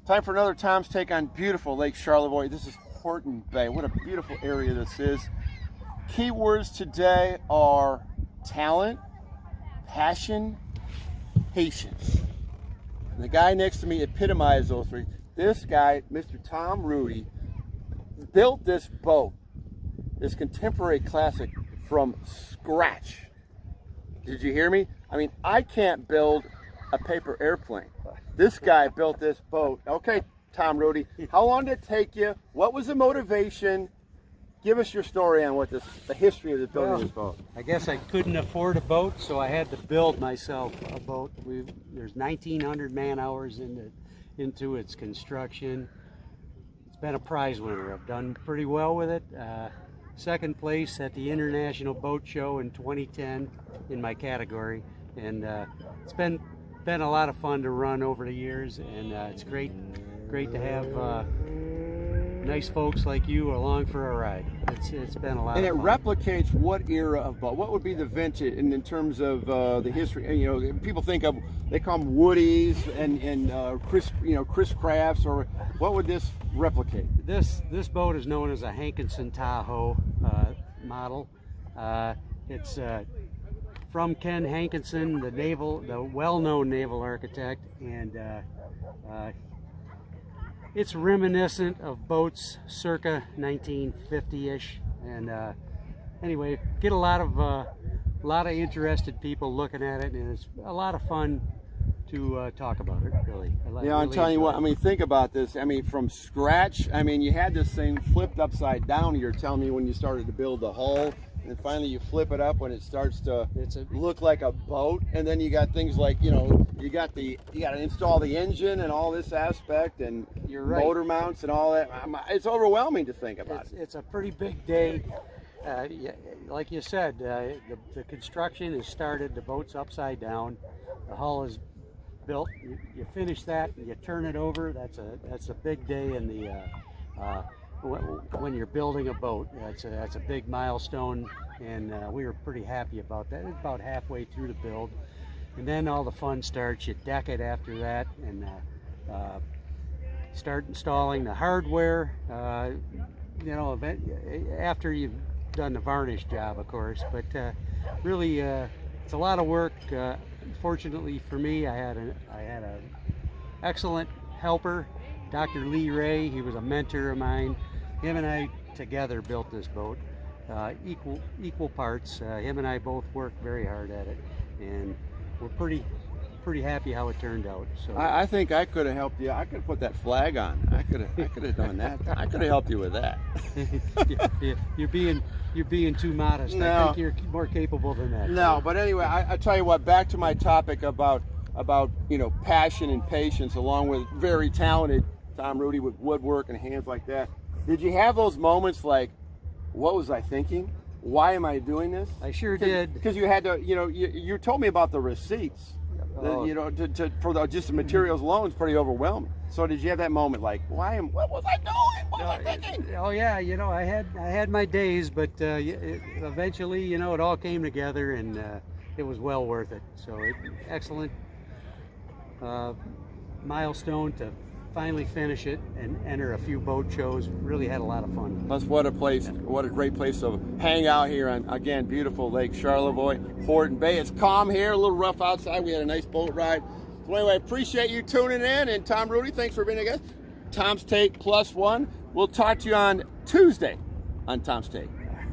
Time for another Tom's Take on beautiful Lake Charlevoix. This is Horton Bay. What a beautiful area this is. Keywords today are talent, passion, patience. And the guy next to me epitomized those three. This guy, Mr. Tom Rudy, built this boat, this contemporary classic, from scratch. Did you hear me? I mean, I can't build a paper airplane. This guy built this boat. Okay, Tom Rudy, how long did it take you? What was the motivation? Give us your story on what the history of the building this boat. I guess I couldn't afford a boat, so I had to build myself a boat. There's 1,900 man hours into its construction. It's been a prize winner. I've done pretty well with it. Second place at the International Boat Show in 2010 in my category, and it's been a lot of fun to run over the years, and it's great to have nice folks like you along for a ride. It's been a lot of fun. And it replicates what era of boat? What would be the vintage in terms of the history? You know, people think of, they call them Woodies and Chris Crafts, or what would this replicate? This boat is known as a Hankinson Tahoe model. It's from Ken Hankinson, the well-known naval architect, and it's reminiscent of boats circa 1950-ish. And anyway, get a lot of interested people looking at it, and it's a lot of fun to talk about it. Really, yeah. I'm telling you what. I mean, think about this. I mean, from scratch. I mean, you had this thing flipped upside down. You're telling me when you started to build the hull. And finally you flip it up when it starts to look like a boat, and then you got things like, you know, you got to install the engine and all this aspect, and you're right, motor mounts and all that. It's overwhelming to think about it. It's a pretty big day. Like you said, the construction is started, the boat's upside down, the hull is built, you finish that, you turn it over. That's a big day in the when you're building a boat. That's a big milestone, and we were pretty happy about that. It's about halfway through the build, and then all the fun starts. You deck it after that, and start installing the hardware. You know, after you've done the varnish job, of course. But really, it's a lot of work. Fortunately for me, I had an excellent helper, Dr. Lee Ray. He was a mentor of mine. Him and I together built this boat, equal parts. Him and I both worked very hard at it, and we're pretty happy how it turned out. So I think I could have helped you. I could have put that flag on. I could have done that. I could have helped you with that. You're being too modest. No. I think you're more capable than that. No, but anyway, I tell you what. Back to my topic about passion and patience, along with very talented Tom Rudy with woodwork and hands like that. Did you have those moments like, what was I thinking? Why am I doing this? I sure did. Because you had to, you told me about the receipts. For just the materials alone is pretty overwhelming. So did you have that moment like, what was I doing? What was I thinking? Oh yeah, I had my days, but eventually, it all came together, and it was well worth it. So excellent milestone to finally finish it and enter a few boat shows. Really had a lot of fun. Plus, what a great place to hang out here on, again, beautiful Lake Charlevoix, Horton Bay. It's calm here, a little rough outside. We had a nice boat ride. So anyway, I appreciate you tuning in, and Tom Rudy, thanks for being a guest. Tom's Take +1. We'll talk to you on Tuesday on Tom's Take.